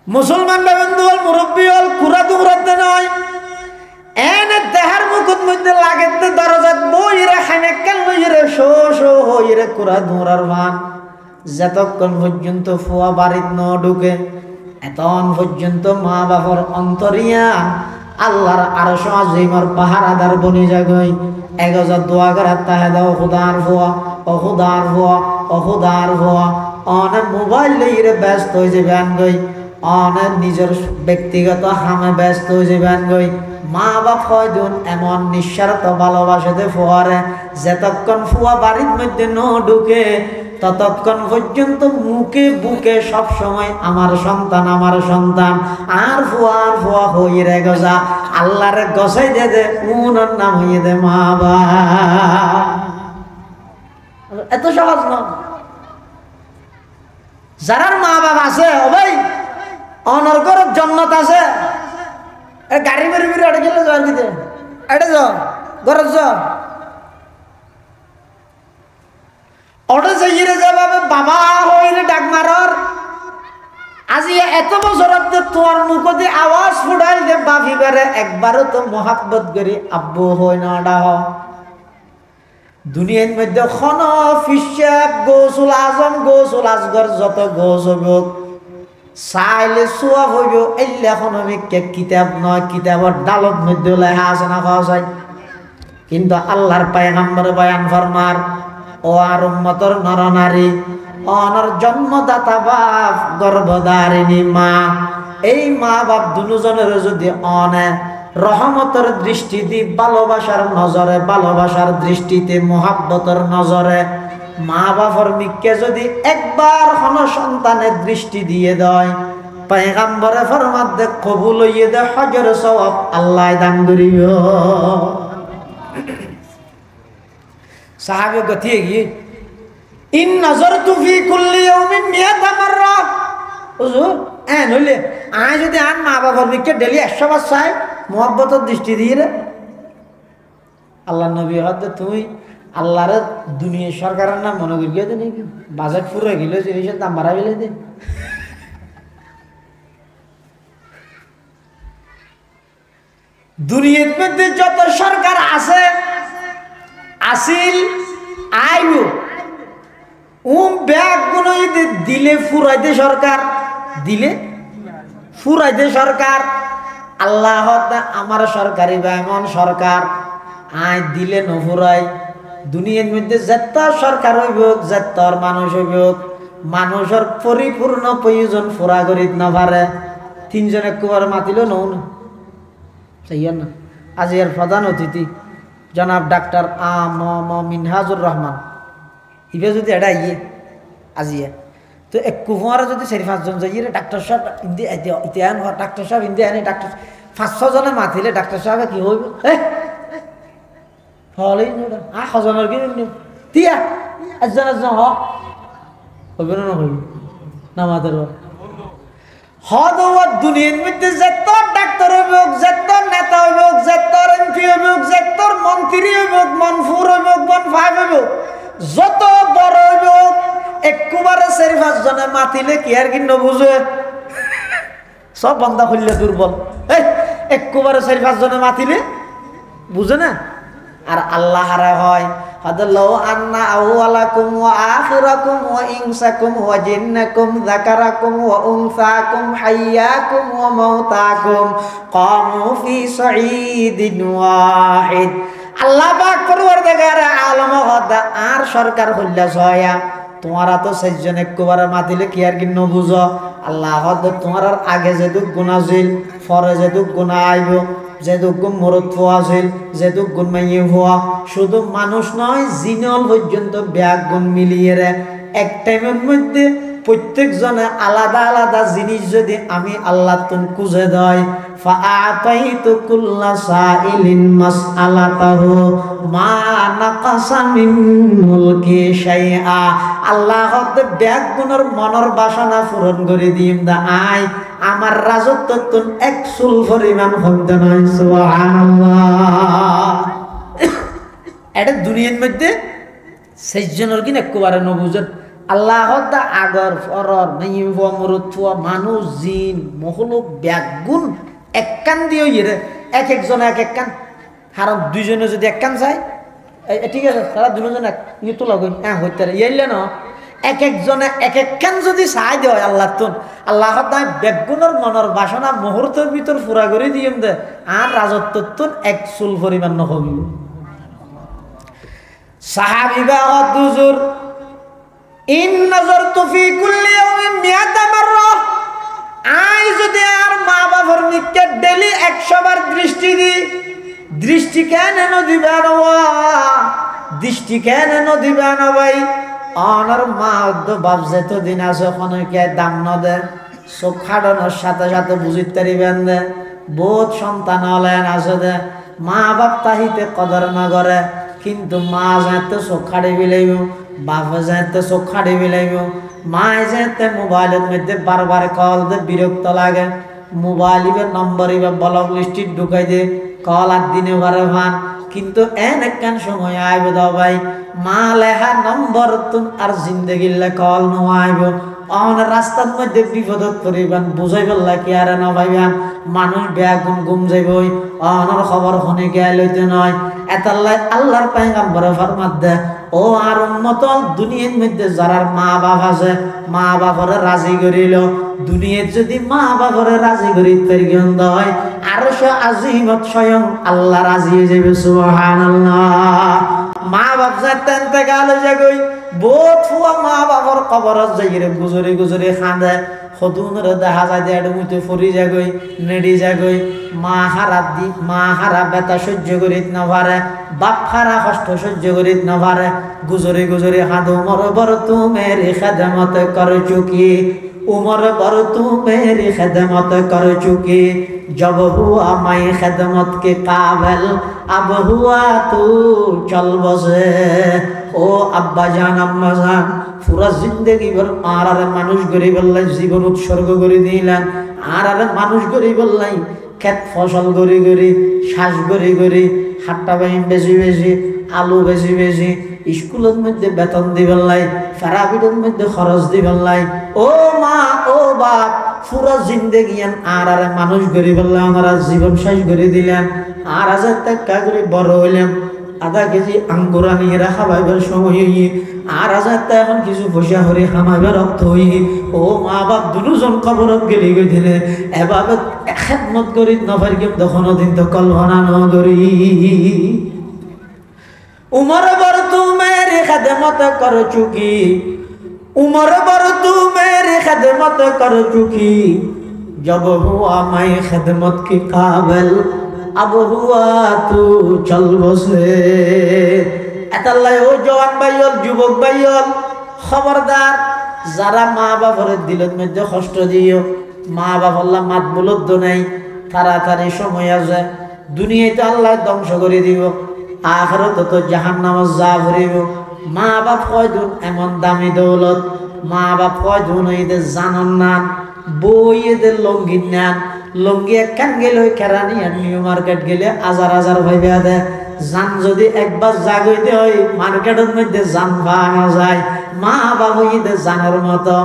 মুসলমান বন্ধু হল মুরব্বী হল কুড়া দৌড়াতে নয় এনে দেহার মুখত মধ্যে লাগেতে দরজাত বইরে খানেকাল লইরে শো শো হইরে কুড়া দৌড়ার মান যতক্ষণ পর্যন্ত ফুয়া বাড়িত ন ঢুকে এতক্ষণ পর্যন্ত মা বাবার অন্তরিয়া আল্লাহর আরশ আজিমের পাহারাদার বনি যাগই এগজা দোয়া করে তাহে দাও খুদার ফুয়া ও খুদার ফুয়া ও খুদার ফুয়া অনে মোবাইল লইরে ব্যস্ত হয়ে যাবেন গই অনে নিজের ব্যক্তিগত হামে ব্যস্ত হয়ে যাবেন গই। মা বাপ হয়জন এমন নিঃস্বার্থ ভালোবাসাতে ফুয়ারে যতক্ষণ ফুয়া বাড়ির মধ্যে ন ঢুকে ততক্ষণ পর্যন্ত মুখে বুকে সব সময় আমার সন্তান আর ফুয়া হয়ে রে গজা আল্লাহর গসাই দে দে উনার নাম হইয়ে দে মা বাবা। এত সহজ না। যারার মা বাবা আছে ও ভাই অনর ঘরের জান্নাত আছে গাড়ি বেরি বেরি আটে গেলে যাওয়ার দিতে আটে যাও ঘরে যাও অটো যাইরে যাবে বাবা হইলে ডাক মারর আজি এত বছর তোমার মুখতে আওয়াজ ফুটাই দে বাফি বেড়ে একবারও তো মোহাব্বত করি আব্বু হই না ডাহ দুনিয়ার মধ্যে খন ফিসাব গোসুল আজম গোসুল আসগর যত গোস হইব চাইলে চোয়া হইব এলে এখন আমি কিতাব নয় কিতাবর ডালত মধ্যে লেখা আছে না খাওয়া যায় কিন্তু আল্লাহর পয়গম্বর বয়ান ফরমার ও আর উম্মতর নরনারী অনর জন্মদাতা বাপ গর্ভধারিণী মা এই মা বাপ দুজনের যদি অনে রহমতের দৃষ্টি দি ভালোবাসার নজরে ভালোবাসার দৃষ্টিতে মোহাব্বতের নজরে মা বাপর মিককে যদি একবার কোন সন্তানের দৃষ্টি দিয়ে দেয় পয়গম্বরে ফরমাত দে কবুল হইয়ে দে হজর সওয়াব আল্লাহ দান করিব। সাহাবে গতিয়ে গিয়ে ইন নজরতু ফি কুল্লি ইয়াউমিন মিয়াতা মাররা হুজুর এন হইলে আয় যদি আন মা বাবার মিককে ডেলি 100 বার চাই মোহাব্বতের দৃষ্টি দিয়ে রে আল্লাহ নবী হতে তুই আল্লাহর দুনিয়া সরকারের নাম মনে করিয়ে দে নাকি বাজেট পুরো গেল জিনিসের দাম বাড়া গেলে দে দুনিয়ার মধ্যে যত সরকার আছে আসিল আইব ব্যাগ গুলো দিলে ফুরাইতে সরকার দিলে ফুরাইতে সরকার আল্লাহ আমার সরকারি বা এমন সরকার আয় দিলে নফুরাই দুনিয়ার মধ্যে যত সরকার হইব যত মানুষ হইব মানুষের পরিপূর্ণ প্রয়োজন ফুরা করিত না পারে তিনজন একবার মাতিলেও নও না চাইয়া না আজ এর প্রধান অতিথি জনাব ডাক্তার মিনহাজুর রহমান ইবে যদি এটা ইয়ে আজিয়ে তো এক কুমারে যদি 4-5 জন যাইয়ে ডাক্তার সাহেব ইতিহান ডাক্তার সাহেব ইন্দি আনি ডাক্তার 5-6 জনে মাতিলে ডাক্তার সাহেব কি হইব হলেই সজনের কি তিয়া একজন একজন হইবে না হইব না মাতের দুনিয়ার মধ্যে যত ডাক্তার হইব যত নেতা হইব যত এমপি হইব যত মন্ত্রী হইব মনফুর হইব মনফাইব হইব যত বড় হইব একবারে 4-5 জনে মাতিলে কি আর কি নবুঝে সব বন্ধা খুললে দুর্বল একবারে 4-5 জনে মাতিলে বুঝে না আর আল্লাহ হারা হয় হাদাল্লাহু আন্না আওয়ালাকুম ওয়া আখিরাকুম ওয়া ইনসাকুম ওয়া জিন্নাকুম যাকারাকুম ওয়া উনসাকুম হাইয়াকুম ওয়া মাউতাকুম কামু ফি সাঈদিন ওয়াহিদ আল্লাহ পাক পরওয়ারদিগার আলম হদা আর সরকার হইলা ছয়া তোমারা তো 6 জন একবারে মাতিলে কি আর কি নবুঝো আল্লাহ হদ তোমার আগে যেদুক গুনাহ ছিল পরে যেদুক গুনাহ আইব যেদুক মরদ ফোয়া ছিল যেদুক গুণ মাইয়ে ফোয়া শুধু মানুষ নয় জিনল পর্যন্ত ব্যাগ গুণ মিলিয়ে রে এক টাইমের মধ্যে প্রত্যেক জনে আলাদা আলাদা জিনিস যদি আমি আল্লাহ তুন খুঁজে দেয় ফাআতাইতু কুল্লা সাইলিন মাসআলাতাহু মা নাকাসা মিন মুলকি শাইআ আল্লাহ হতে ব্যাগ গুণের মনের বাসনা পূরণ করে দিম দা আই আমার রাজত্ব তুন এক চুল পরিমাণ হইতে নয় সুবহানাল্লাহ এটা দুনিয়ার মধ্যে 6 জনের কিনা একবারে নবুঝেন আল্লাহ আগর ফরর মানুষ জিন মখলুক ব্যাগুন এক কান দিয়ে ইয়ে এক একজন এক এক কান কারণ 2 জনে যদি এক কান চাই ঠিক আছে তারা 2 জন ইয়ে তো লাগুন হ্যাঁ হইতে ইয়েলে না এক একজনে এক এক কান যদি চাই দেয় আল্লাহ তুন আল্লাহ ব্যাগুনের মনের বাসনা মুহূর্তের ভিতর পুরা করে দিয়েম দে আর রাজত্ব তুন এক চুল পরিমাণ নহবি সাহাবিবা দুজুর ইন নাযারতু ফি কুল্লি ইয়াউমিন 100 মাররা আই যদি আর মা বাবার নিকে ডেলি 100 বার দৃষ্টি কেন দিবা না দৃষ্টি কেন দিবা না ভাই অনার মা বাপ যেত দিন আছে ওখানে কে দাম ন দে চোখ খাড়ানোর সাথে সাথে বুঝিত পারিবেন দে বহুত সন্তান হলেন আছে দে মা বাপ তাহিতে কদর না করে কিন্তু মা যাতে চোখ খাড়ি বিলাইব বাবা যাতে চোখ খাড়ি বিলাইব মায় যাতে মোবাইলের মধ্যে বারবার কল দে বিরক্ত লাগে মোবাইল ইবে নম্বর ইবে ব্লক লিস্টে ঢুকাই দে কল আর দিনে বারে ভান কিন্তু এন একখান সময় আইব দাও ভাই মা লেহা নম্বর তুন আর জিন্দগিল্লা কল নোয়াইব অন রাস্তার মধ্যে বিপদত পরিবান বুঝাই বললা কি আর না ভাইবান মানুষ বেগুন গুম যাইবই অনর খবর শুনে গিয়ে লইতে নয় এতাল্লাই আল্লাহর পয়গম্বর ফরমাত দে ও আর উম্মত দুনিয়ার মধ্যে যারার মা বাপ আছে মা বাপরে রাজি করিল দুনিয়ার যদি মা বাপরে রাজি করি তার গন্ধ হয় আরশ আজিমত স্বয়ং আল্লাহ রাজি হয়ে যাবে সুবহানাল্লাহ মা বাপ যাতে ইন্তেকাল হয়ে যাগই বহুত ফুয়া মা বাপর কবরত যাইরে গুজরি গুজরি খাঁদে সদুনরে দেখা যায় যে মুতে ফরি যাগই নেড়ি যাগই মা হারা বেতা সহ্য করিত না পারে বাপ হারা কষ্ট সহ্য করিত না পারে গুজরি গুজরি খাঁদো মর বর তু মেরি খেদমত কর চুকি उमर पर तू मेरी खिदमत कर चुकी जब हुआ मैं खिदमत के काबिल अब हुआ तू चल बसे ओ अब्बा जान अम्मा जान पूरा जिंदगी भर आरारे मानुष गरीब अल्लाह जीवन उत्सर्ग করে দিলেন আরারে মানুষ গরিব আল্লাহ ক্ষেত ফসল গরি গরি শ্বাস গরি গরি হাট্টা বাইম বেশি বেশি আলু বেশি বেশি স্কুলের মধ্যে বেতন দিবেন লাই ফেরাবিটের মধ্যে খরচ দিবেন লাই ও মা ও বাপ পুরো জিন্দেগি আর মানুষ গরিব বললাম আমরা জীবন শেষ করে দিলেন। 8,000 টাকা করে বড় হইলাম, আধা কেজি আঙ্গুর আনিয়ে খাবাইবার সময় হই, 8,000 টাকা এখন কিছু পয়সা হরে খামাইবার রক্ত হই। ও মা বাপ দুজন কবরত গেলি গই দিলে এভাবে খেদমত করি নফার কেউ তখন দিন তো কল্পনা নগরী। उमर बर तू मेरी खदमत कर चुकी, उमर बर तू मेरी खदमत कर चुकी, जब हुआ मैं खदमत के काबिल अब हुआ तू चल बसे। এতাল্লাই ও জওয়ান ভাইয়ল যুবক ভাইয়ল খবরদার, যারা মা বাবার দিলের মধ্যে কষ্ট দিও, মা বাবার মাত বলদ নাই, তাড়াতাড়ি সময় আছে, দুনিয়াতে আল্লাহ ধ্বংস করে দিব, আখিরাত তো জাহান্নামে যা ভরিব। মা বাপ কয়দিন এমন দামি দৌলত, মা বাপ কয়দিন এদের জানন না, বই এদের লঙ্গি নেন, লঙ্গি একখান গেলে কেরানি আর নিউ মার্কেট গেলে হাজার হাজার ভাইবে দেয়। জান যদি একবার জাগইতে হয় মার্কেটের মধ্যে জান পাওয়া যায়। মা বাপ এদের জানার মতো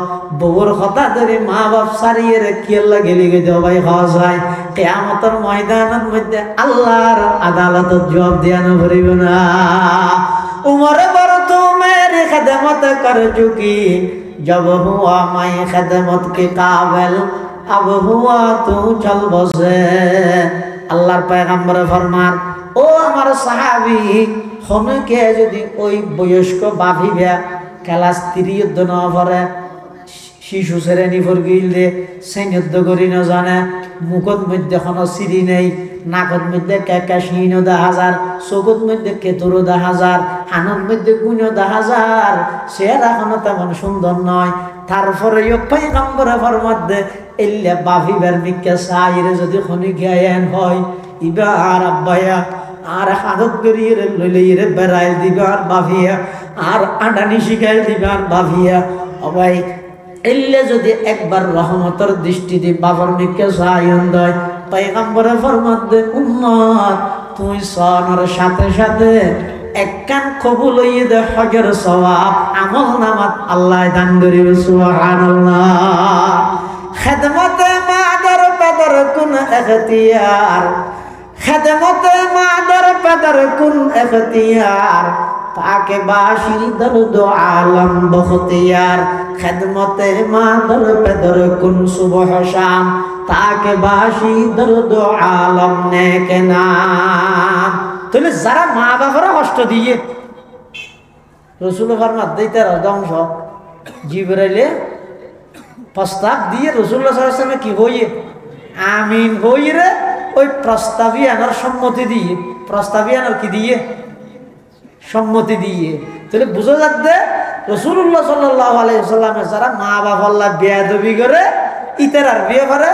বউর কথা ধরে মা বাপ সারিয়ে কিয়াল্লা গেলি গেতে ভাই হওয়া যায়। কিয়ামতের ময়দানের মধ্যে আল্লাহর আদালতত জবাব দেওয়া ভরিব না। उमर बर तू मेरी खदमत कर चुकी, जब हुआ मैं खदमत के काबिल अब हुआ तू चल बसे। আল্লাহর পয়গম্বর ফরমান, ও আমার সাহাবী হনকে যদি ওই বয়স্ক বাভিবা ক্লাস 3 যুদ্ধ না পড়ে, শিশু শ্রেণী ফরগিলে সেই যুদ্ধ করি না জানে, মুখত মধ্যে কোনো সিঁড়ি নেই, নাকত মধ্যে কেকা শিন 10,000, চোখত মধ্যে কেতুর 10,000, হানত মধ্যে গুণ 10,000, চেহারা এখনো তেমন সুন্দর নয়। তারপরে পয়গম্বর ফরমাতে এল্লা বাভিবার মিক্কা সাইরে যদি খনি গায়েন হয় ইবা আর আব্বায়া আর হাদত করিয়ে লইলে বেড়াই দিবার বাভিয়া আর আডানি শিখাই দিবার বাভিয়া। অবাই এল্লে যদি একবার রহমতের দৃষ্টি দি বাবার মিক্কা সাইন দয়, পয়গম্বর ফরমাতে উম্মত তুই সনার সাথে সাথে একখান কবুল হইয়ে দে হজের সওয়াব আমল নামাত আল্লাহ দান করিবে। সুবহানাল্লাহ। খেদমতে মাদার পেদার কুন এখতিয়ার, খেদমতে মাদার পেদার কুন এখতিয়ার, তাকে বাসি দর্দ আলম বখতিয়ার। খেদমতে মাদার পেদার কুন সুবহ শাম, তাকে বাসি দর্দ আলম নেক নাম। তাহলে যারা মা বাবারা কষ্ট দিয়ে রসুল ফরমাত দিতে ধ্বংস, জিবরাইলে প্রস্তাব দিয়ে রসুল্লাহ সাল্লাল্লাহু আলাইহি ওয়াসাল্লাম কি হইয়ে আমিন হই রে, ওই প্রস্তাবই আনার সম্মতি দিয়ে, প্রস্তাবই আনার কি দিয়ে সম্মতি দিয়ে। তাহলে বুঝা যাচ্ছে রসুল্লাহ সাল্লাল্লাহু আলাইহি ওয়াসাল্লামের যারা মা বাবা বেয়াদবি করে ইতার আর বিয়ে করে,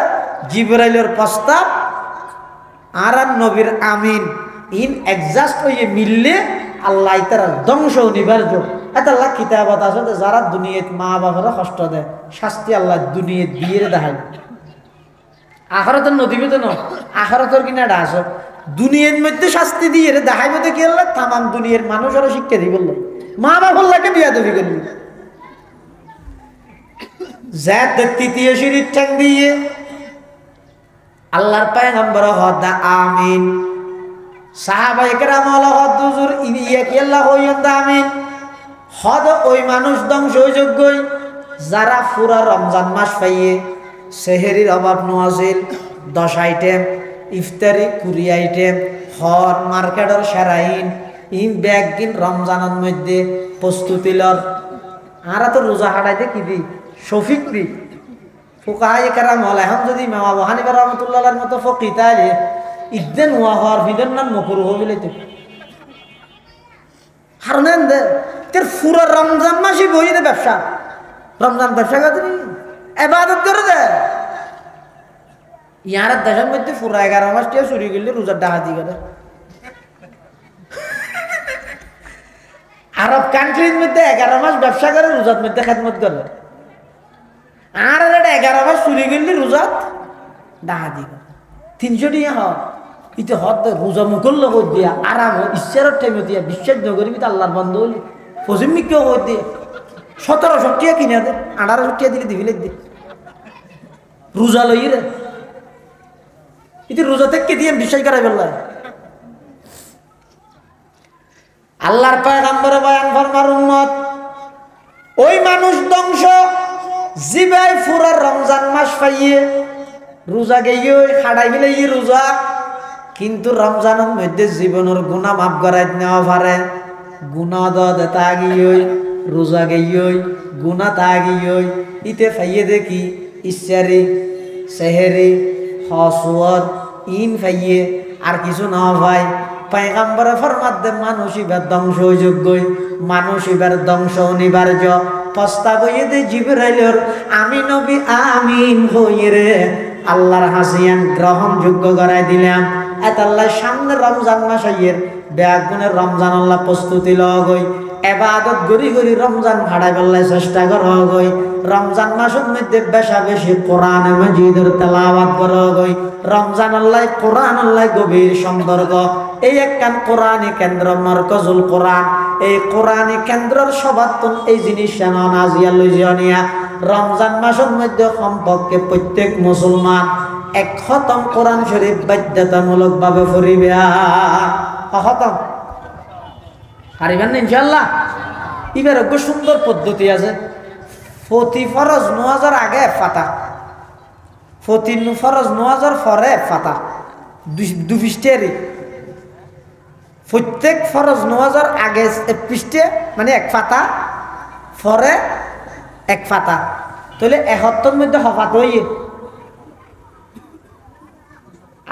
জিবরাইলের প্রস্তাব আর নবীর আমিন ইন অ্যাডজাস্ট হয়ে মিললে আল্লাহ তারা ধ্বংস অনিবার্য। এত আল্লাহ কিতাবত আছে যারা দুনিয়াত মা বাবারা কষ্ট দেয় শাস্তি আল্লাহ দুনিয়াত দিয়ে দেখায়, আখিরাতের নদীবে তো নয়, আখিরাতের কিনাটা আছে দুনিয়ার মধ্যে শাস্তি দিয়ে দেখাইবে তো কি আল্লাহ তামাম দুনিয়ার মানুষেরও শিক্ষা দিয়ে বললো মা বাবাকে বিয়াদবি করবি। জাত তৃতীয় সিঁড়ির ঠ্যাং দিয়ে আল্লাহর পয়গম্বর হদা আমিন, সাহাবায়ে কেরাম হল হদ হুজুর ইয়া কি আল্লাহ হইন্দা আমিন। হদ ওই মানুষ ধ্বংস যোগ্যই যারা পুরা রমজান মাস পাইয়ে সেহেরির অভাব নোয়াছিল 10 আইটেম, ইফতারি 20 আইটেম, হর মার্কেটের সেরাইন ইন ব্যাগ কিন রমজানের মধ্যে প্রস্তুতিলর। আর তো রোজা হাঁটাইতে কি দি শফিক দি ফুকাহায়ে কেরাম হল। এখন যদি ইমাম আবু হানিফা রাহমাতুল্লাহর মতো ফকি তাইলে ইদ্দেন ওয়া হওয়ার ভিতর না মকরুহ হইলে তো হারনেন দে তোর পুরো রমজান মাসই বইয়ে দে ব্যবসা, রমজান ব্যবসা করতে এবাদত করে দে। ইয়ার দেশের মধ্যে পুরো 11 মাস টিয়া চুরি করলে রোজার ডাকাতি করে। আরব কান্ট্রির মধ্যে 11 মাস ব্যবসা করে রোজার মধ্যে খেদমত করে, আর 11 মাস চুরি করলে রোজাত ডাকাতি করে। 300 টিয়া হয় ইতে হদ রোজা মুকল্ল করে দিয়া আরাম ঈশ্বরের টাইমে দিয়া বিশ্বাস নগরী তো আল্লাহর বন্ধ হলি ফজিমি কেউ করে দিয়ে 1700 টিয়া কিনে দে 1800 টিয়া দিলে দিবিলে দি রোজা লই রে ইতি রোজা থেকে দিয়ে বিষয় করাই বললাই আল্লাহর পয়গম্বর বয়ান ফরমার উম্মত ওই মানুষ ধ্বংস জিবাই পুরা রমজান মাস পাইয়ে রোজা গেয়ে খাড়াই ফেলে রোজা কিন্তু রমজানের মধ্যে জীবনের গুনাহ মাফ করাই নেওয়া পারে গুনাহ দে তাগিয়ে রোজা গেয়ে গুনাহ তাগিয়ে ইতে ফাইয়ে দেখি ইচ্ছারি সেহেরি হসওয়ার ইন ফাইয়ে আর কিছু না ভাই পয়গম্বরে ফরমাত দে মানুষ এবার ধ্বংস যোগ্যই মানুষ এবার ধ্বংস অনিবার্য প্রস্তাব হইয়ে দে জিবরাইলের আমি নবী আমিন হইয়ে রে আল্লাহর হাসিয়ান গ্রহণযোগ্য করাই দিলাম এত আল্লাহ সামনে রমজান মাস আইয়ের ব্যাগুনের রমজান আল্লাহ প্রস্তুতি লগই এবাদত গরি গরি রমজান ভাড়াই বললাই চেষ্টা কর গই রমজান মাসের মধ্যে বেশা বেশি কোরআন মাজিদের তেলাওয়াত কর গই রমজান আল্লাহ কোরআন আল্লাহ গভীর সম্পর্ক এই একখান কোরআনী কেন্দ্র মারকাজুল কোরআন এই কোরআনী কেন্দ্রের সবাতন এই জিনিস নাজিয়া লইজিয়া রমজান মাসের মধ্যে সম্পর্কে প্রত্যেক মুসলমান এক খতম কোরআন শরীফ বাধ্যতামূলক ভাবে পড়িবে খতম পারিবেন না ইনশাআল্লাহ এবার একটা সুন্দর পদ্ধতি আছে ফতি ফরজ নওয়াজের আগে ফাতা ফতি ফরজ নওয়াজের পরে ফাতা দু পৃষ্ঠেরই প্রত্যেক ফরজ নওয়াজের আগে পৃষ্ঠে মানে এক ফাতা পরে এক ফাতা তাহলে 71 মধ্যে হফাত হইয়ে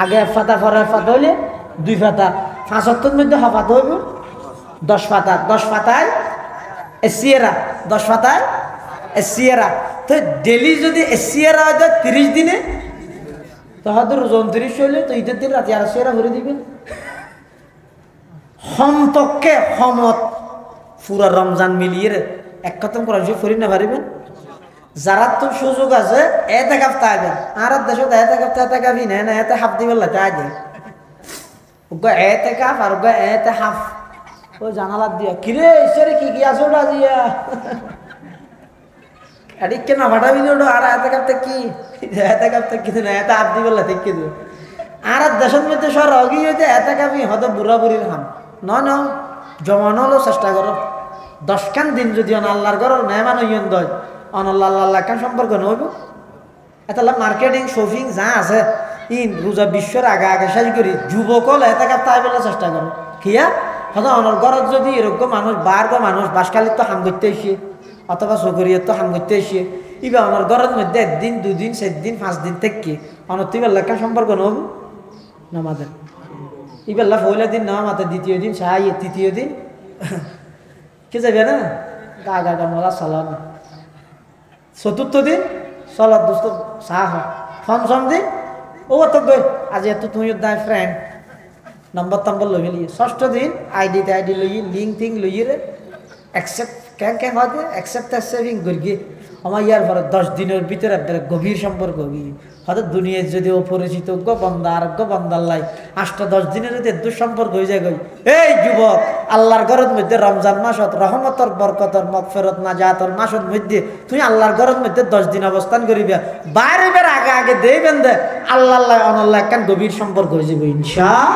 আগে এক ফাতা পরে এক ফাতা হইলে 2 ফাতা 75 মধ্যে হফাত হইব 10 ফাতা 10 ফাতায় এসিয়েরা 10 ফাতায় এসিয়েরা তো ডেলি যদি এসিয়েরা হয় 30 দিনে তো হয়তো 29 হইলে তো ঈদের দিন রাতে আর এসিয়েরা ভরে দিবেন সম্পর্কে সমত পুরা রমজান মিলিয়ে এক খতম করার জন্য ফরি না পারিবেন যারা তো সুযোগ আছে এতে কাপ্তা আবেন আর দেশত এতে কাপ্তা এতে কাপি না এতে হাফ দিবেন তাই দেয় ওগা এতে কাপ আর ওগা এতে হাফ ও জানালাত দিয়া কিরে ঈশ্বরে কি কি আছে ওটা দিয়া আরে কেন ভাটাবি ওটা আর এতে কাপ্তা কি কিন্তু না এতে হাফ দিবেন ঠিক কি দেবে আর দেশের মধ্যে সব রগি হইতে এতে কাপি হয়তো বুড়া বুড়ির খান ন জমানো চেষ্টা করো 10 খান দিন যদি আল্লাহর ঘর মেহমান হইন দয় আল্লাহ খান সম্পর্ক নইব এটা মার্কেটিং শপিং যা আছে রোজা বিশ্বের আগে আগে শেষ করি যুবকল এতে তাই বলে চেষ্টা করো কিয়া হয়তো অনর ঘরত যদি এরকম মানুষ মানুষ বাসকালির তো হাম করতে এসে অথবা চকরিয়ার তো হাম করতে এসে ইবা অনর ঘরের মধ্যে 1 দিন 2 দিন 4 দিন 5 দিন থেকে অনতিব আল্লাহ খান সম্পর্ক নইব নামাজের ইবেল্লা পয়লা দিন না মাতে দ্বিতীয় দিন সাহায্য তৃতীয় দিন কে যাবে না গা মলা সালাম চতুর্থ দিন সলাদ দোস্ত সাহ পঞ্চম দিন ও তো গই আজ এত তুমি দাই ফ্রেন্ড নম্বর লই গেলি ষষ্ঠ দিন আইডি লই লিঙ্ক টিং লই রে অ্যাকসেপ্ট কেন হয় অ্যাকসেপ্ট সেভিং করি আমার ইয়ার পরে 10 দিনের ভিতরে গভীর সম্পর্ক হয়তো দুনিয়ায় যদি অপরিচিত বন্দার লাই 8-10 দিনের যদি দুঃসম্পর্ক হয়ে যায় এই যুবক আল্লাহর ঘরের মধ্যে রমজান মাসত রহমতর বরকতর মগফিরাত নাজাতর মাসের মধ্যে তুমি আল্লাহর ঘরের মধ্যে 10 দিন অবস্থান করিবে বাইরে বের আগে দেবেন দে আল্লাহ অনল্লাহ কেন গভীর সম্পর্ক হয়ে যাবে ইনশাআল্লাহ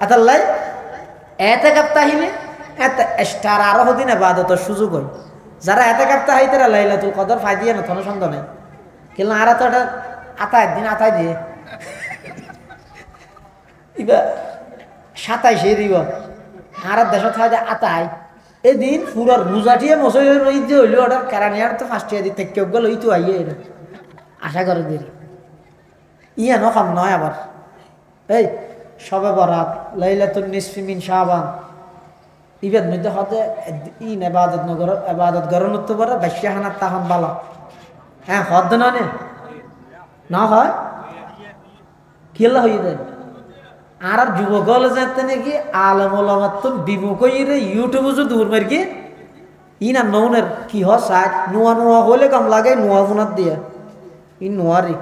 আতাল্লাহ এতে কাপ্তা হিলে এতে স্টার আরো দিন ইবাদতের সুযোগ হয় যারা এতে কাপ্তা হয় তারা লাইলাতুল কদর ফায়দিয়া না কোনো সন্দেহ নাই কিন্তু আর তো এটা আতায় দিন আতায় দিয়ে ইবা 27 দিব আর দেশ থাকে আতায় এদিন পুরো রোজাটিয়ে মসজিদের রইতে হইলো ওটা কারণিয়ার তো ফার্স্ট ইয়ার থেকে গেল ওই তো আইয়ে আশা করে দেরি ইয়া নকম নয় আবার এই সবে বরাত লাইলাতুন নিসফি মিন শাবান ইবাদ মধ্যে হতে ইন ইবাদত গরন তো বড় বাদশাহানা তাহন ভালো হ্যাঁ হদ না হয় কি আল্লাহ হয়ে যায় আর যুবকল যাতে নাকি আলম ওলামাত বিমুখ রে ইউটিউব দূর মার কি ই না নৌনের কি হয় নোয়া হলে কম লাগে নোয়া ফোনার দিয়া ই নোয়ারি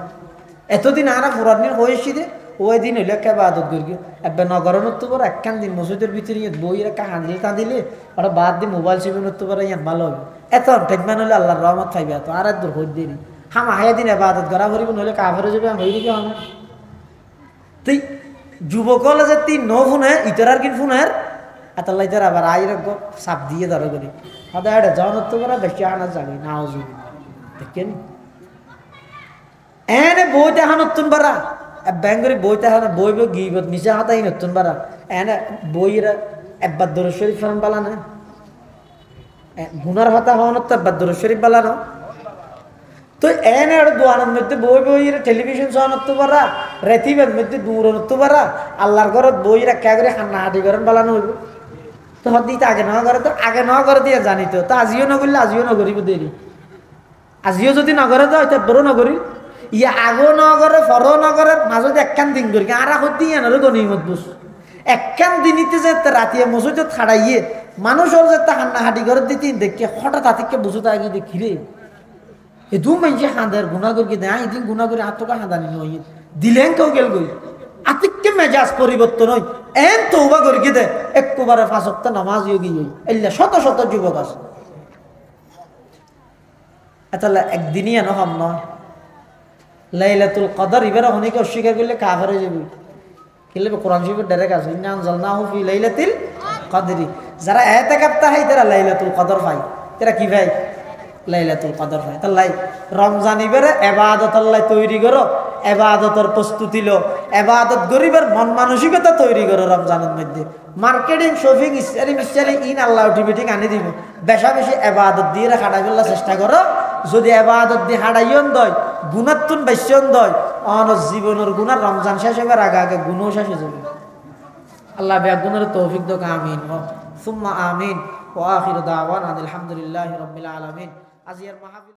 এতদিন আর পুরান দিন হয়েছি দে ওই দিন হইলে কে বাদত করি এবার নগরন তো বড় একখান দিন মসজিদের ভিতরে বই রেখা হাঁদিলে টাঁদিলে ওরা বাদ দিয়ে মোবাইল চিপে নড়তে পারে ইয়ান ভালো হবে এত ঠেকমান হলে আল্লাহর রহমত পাইবে এত আর দূর হই দেরি হামা হায়া দিন এবাদত করা ভরিব নহলে কাফের যাবে হই দিকে হয় না তুই যুবকল যে তুই ন ফোনে ইতরার কিন ফোনের আতাল্লাই তার আবার আইর সাপ দিয়ে ধরে করি হয়তো এটা জনত্ব করা বেশি আনা যাবে না হজুর দেখেন এনে বইতে হা নতুন বারা ব্যাঙ্গরি বইতে হা বই বই গিবত মিশে হাতাই নতুন বারা এনে বইরা একবার দরুদ শরীফ ফরম বালা না গুনার হতা হওয়ার তো একবার দরুদ শরীফ বালা না তো এনে আর দোয়ানের মধ্যে বই বইরা টেলিভিশন সহনত্ব বারা রেতিবের মধ্যে দূরনত্ব বারা আল্লাহর ঘরত বইরা কে করে খান্না হাঁটি করেন বালানো হইব তো হদিতে আগে না করে তো আগে না করে দিয়ে জানি তো আজিও নগরলে আজিও নগরিব দেরি আজিও যদি নগরে তো হয়তো বড় নগরী ইয়া আগো নগরে ফর নগরের মাঝে একখান দিন করি আর হতে এনারও গনিমত বুঝ একখান দিনিতে যে রাতিয়া মসজিদে ছাড়াইয়ে মানুষ হল যে হান্না হাঁটি করে দিতে দেখে হঠাৎ হাতিকে বুঝতে আগে দেখি রে এ দু মাইজে হাঁদার গুণা করি দেয় এদিন গুণা করে আত্মকা হাঁদানি নয় দিলেন কেউ গেল গই আতিককে মেজাজ পরিবর্তন হয় এন তৌবা করি দে একবারে 5 ওয়াক্ত নামাজ গিয়ে এল্লা শত শত যুবক আছে তাহলে একদিনই এনে হম নয় লাইলাতুল কদর এবারে অনেকে অস্বীকার করলে কাফের হয়ে যাবে কিলে কোরআন শরীফের ডাইরেক্ট আছে ইন্না আনজালনাহু ফি লাইলাতিল কদরি যারা ইতিকাফ তাহাই তারা লাইলাতুল কদর পায় তারা কি ভাই লাইলাতুল কদর পায় তাহলে রমজান এবারে ইবাদত আল্লাহ তৈরি করো ইবাদতের প্রস্তুতি লো ইবাদত গরিবের মন মানসিকতা তৈরি করো রমজানের মধ্যে মার্কেটিং শপিং ইসরারি ইন আল্লাহ অটোমেটিক আনি দিব বেশা বেশি ইবাদত দিয়ে হাঁটাই ফেলার চেষ্টা করো যদি ইবাদত দিয়ে হাঁটাইয়ন দয় গুণাত্তুন বাইশন দয় অন জীবনের গুণার রমজান শেষ হবার আগে আগে গুণও শেষ হয়ে যাবে আল্লাহ বেগুনের তৌফিক দোক আমিন সুম্মা আমিন ওয়া আখিরু দাওয়ানা আলহামদুলিল্লাহি রাব্বিল আলামিন আজিয়ার মাহফিল